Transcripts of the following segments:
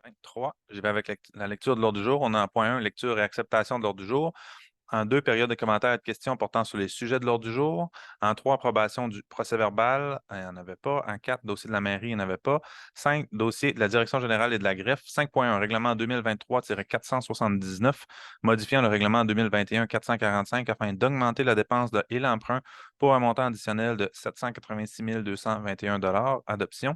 23. Je vais avec la lecture de l'ordre du jour. On a en point 1, lecture et acceptation de l'ordre du jour. En 2, période de commentaires et de questions portant sur les sujets de l'ordre du jour. En 3, approbation du procès-verbal. Il n'y en avait pas. En 4, dossier de la mairie, il n'y en avait pas. 5, dossier de la direction générale et de la greffe. 5.1, règlement 2023-479, modifiant le règlement 2021-445 afin d'augmenter la dépense et l'emprunt pour un montant additionnel de 786 221 Adoption.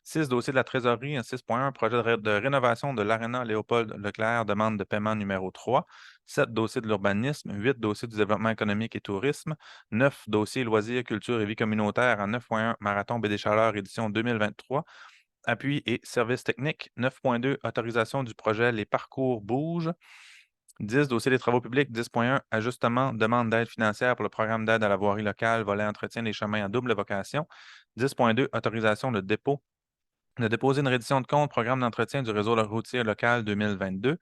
6, dossier de la trésorerie. 6.1, projet de rénovation de l'Arena Léopold Leclerc, demande de paiement numéro 3. 7, dossier de l'urbanisme. 8, dossier du développement économique et tourisme. 9, dossier loisirs, culture et vie communautaire en 9.1, marathon BD Chaleur, édition 2023. Appui et services techniques. 9.2, autorisation du projet Les Parcours Bougent. 10, dossier des travaux publics. 10.1, ajustement, demande d'aide financière pour le programme d'aide à la voirie locale, volet entretien des chemins à double vocation. 10.2, autorisation de déposer une reddition de compte, programme d'entretien du réseau routier local 2022.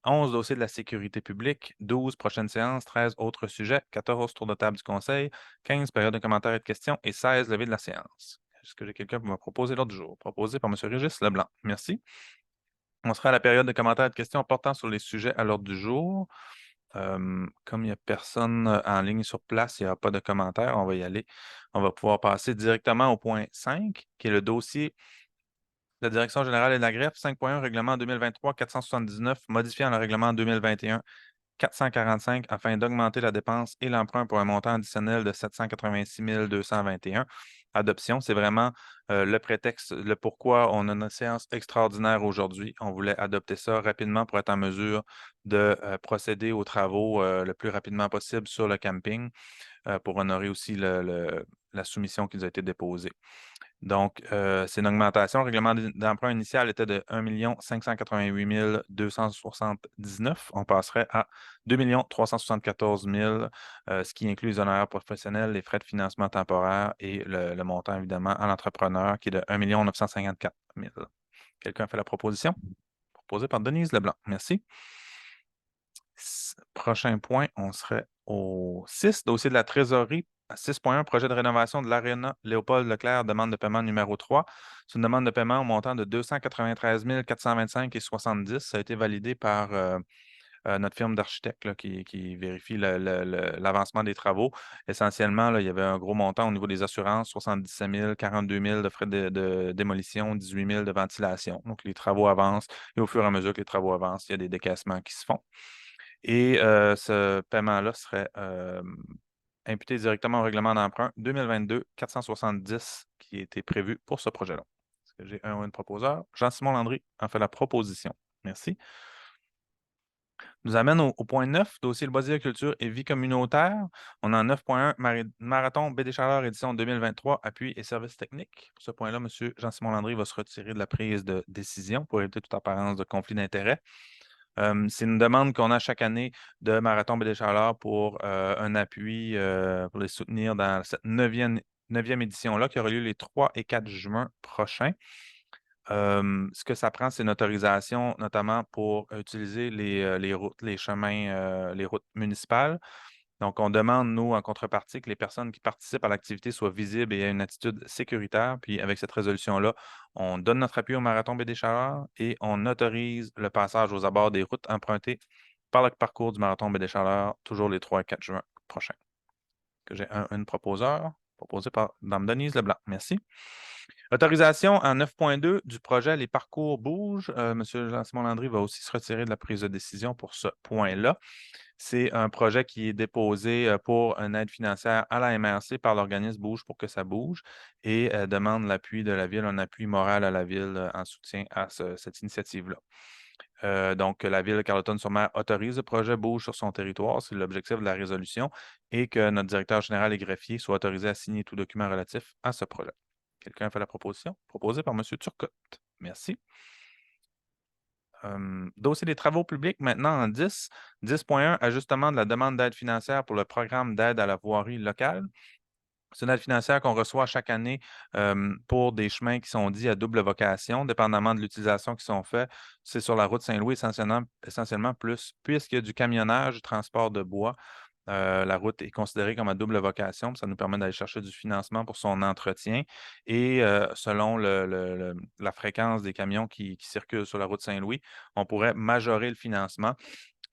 11, dossier de la sécurité publique. 12, prochaine séance. 13, autres sujets. 14, tour de table du conseil. 15, période de commentaires et de questions. Et 16, levée de la séance. Est-ce que j'ai quelqu'un pour me proposer l'ordre du jour? Proposé par M. Régis Leblanc. Merci. On sera à la période de commentaires et de questions portant sur les sujets à l'ordre du jour. Comme il n'y a personne en ligne sur place, il n'y a pas de commentaires, on va y aller. On va pouvoir passer directement au point 5, qui est le dossier de la Direction générale et de la greffe. 5.1, règlement 2023-479, modifiant le règlement 2021-445 afin d'augmenter la dépense et l'emprunt pour un montant additionnel de 786 221. Adoption, c'est vraiment le prétexte, le pourquoi on a une séance extraordinaire aujourd'hui. On voulait adopter ça rapidement pour être en mesure de procéder aux travaux le plus rapidement possible sur le camping pour honorer aussi la soumission qui nous a été déposée. Donc, c'est une augmentation. Le règlement d'emprunt initial était de 1 588 279. On passerait à 2 374 000, ce qui inclut les honoraires professionnels, les frais de financement temporaire et le montant, évidemment, à l'entrepreneur qui est de 1 954 000. Quelqu'un fait la proposition? Proposée par Denise Leblanc. Merci. Prochain point, on serait au 6, dossier de la trésorerie. 6.1, projet de rénovation de l'Arena Léopold Leclerc, demande de paiement numéro 3. C'est une demande de paiement au montant de 293 425,70. Ça a été validé par notre firme d'architectes là, qui vérifie l'avancement des travaux. Essentiellement, là, il y avait un gros montant au niveau des assurances, 77 000, 42 000 de frais de démolition, 18 000 de ventilation. Donc, les travaux avancent et au fur et à mesure que les travaux avancent, il y a des décaissements qui se font. Et ce paiement-là serait imputé directement au règlement d'emprunt 2022-470 qui était prévu pour ce projet-là. Est-ce que j'ai un ou une proposeur? Jean-Simon Landry en fait la proposition. Merci. Nous amène au point 9, dossier loisirs, culture et vie communautaire. On a 9.1, marathon BD Chaleur, édition 2023, appui et services techniques. Pour ce point-là, M. Jean-Simon Landry va se retirer de la prise de décision pour éviter toute apparence de conflit d'intérêts. C'est une demande qu'on a chaque année de Marathon BD Chaleur pour un appui pour les soutenir dans cette neuvième édition-là qui aura lieu les 3 et 4 juin prochains. Ce que ça prend, c'est une autorisation, notamment pour utiliser les routes, les chemins, les routes municipales. Donc, on demande, nous, en contrepartie, que les personnes qui participent à l'activité soient visibles et aient une attitude sécuritaire. Puis, avec cette résolution-là, on donne notre appui au Marathon BD Chaleur et on autorise le passage aux abords des routes empruntées par le parcours du Marathon BD Chaleur, toujours les 3 et 4 juin prochains. Que j'ai une proposeur, proposée par Mme Denise Leblanc. Merci. Autorisation en 9.2 du projet Les Parcours Bougent. M. Jean-Simon Landry va aussi se retirer de la prise de décision pour ce point-là. C'est un projet qui est déposé pour une aide financière à la MRC par l'organisme Bouge pour que ça bouge et demande l'appui de la Ville, un appui moral à la Ville en soutien à cette initiative-là. Donc, la Ville de Carleton-sur-Mer autorise le projet Bouge sur son territoire, c'est l'objectif de la résolution, et que notre directeur général et greffier soit autorisé à signer tout document relatif à ce projet. Quelqu'un a fait la proposition? Proposée par M. Turcotte. Merci. Dossier des travaux publics, maintenant en 10. 10.1, ajustement de la demande d'aide financière pour le programme d'aide à la voirie locale. C'est une aide financière qu'on reçoit chaque année pour des chemins qui sont dits à double vocation, dépendamment de l'utilisation qui sont faits. C'est sur la route Saint-Louis essentiellement plus, puisqu'il y a du camionnage, du transport de bois. La route est considérée comme à double vocation. Ça nous permet d'aller chercher du financement pour son entretien. Et selon la fréquence des camions qui circulent sur la route Saint-Louis, on pourrait majorer le financement.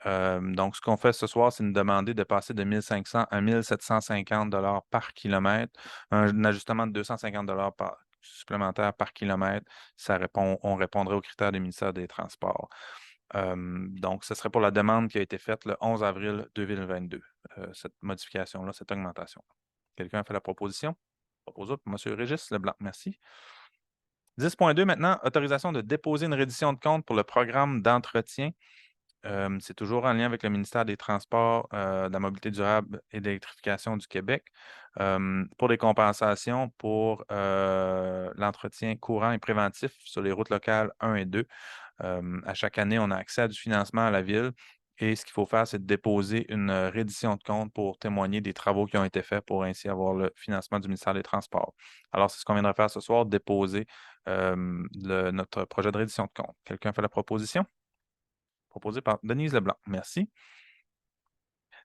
Donc, ce qu'on fait ce soir, c'est nous demander de passer de 1 500 à 1 750 par kilomètre, un ajustement de 250 supplémentaires par kilomètre. On répondrait aux critères du ministère des Transports. Donc, ce serait pour la demande qui a été faite le 11 avril 2022, cette modification-là, cette augmentation. Quelqu'un a fait la proposition? Proposé par M. Régis Leblanc. Merci. 10.2 maintenant, autorisation de déposer une reddition de compte pour le programme d'entretien. C'est toujours en lien avec le ministère des Transports, de la mobilité durable et de l'électrification du Québec, pour des compensations pour l'entretien courant et préventif sur les routes locales 1 et 2. À chaque année, on a accès à du financement à la ville et ce qu'il faut faire, c'est de déposer une reddition de compte pour témoigner des travaux qui ont été faits pour ainsi avoir le financement du ministère des Transports. Alors, c'est ce qu'on viendra faire ce soir, déposer notre projet de reddition de compte. Quelqu'un fait la proposition? Proposé par Denise Leblanc. Merci.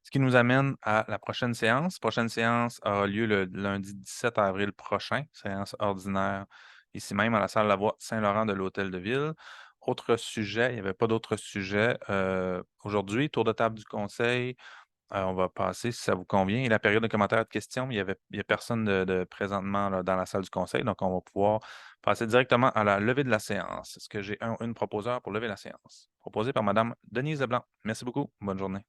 Ce qui nous amène à la prochaine séance. La prochaine séance aura lieu le lundi 17 avril prochain, séance ordinaire, ici même à la salle Lavoie Saint-Laurent de l'Hôtel de Ville. Autre sujet, il n'y avait pas d'autres sujets. Aujourd'hui, tour de table du conseil. On va passer, si ça vous convient. Et la période de commentaires et de questions, il y a personne de présentement là, dans la salle du conseil, donc on va pouvoir passer directement à la levée de la séance. Est-ce que j'ai une proposeur pour lever la séance? Proposée par Mme Denise Leblanc. Merci beaucoup. Bonne journée.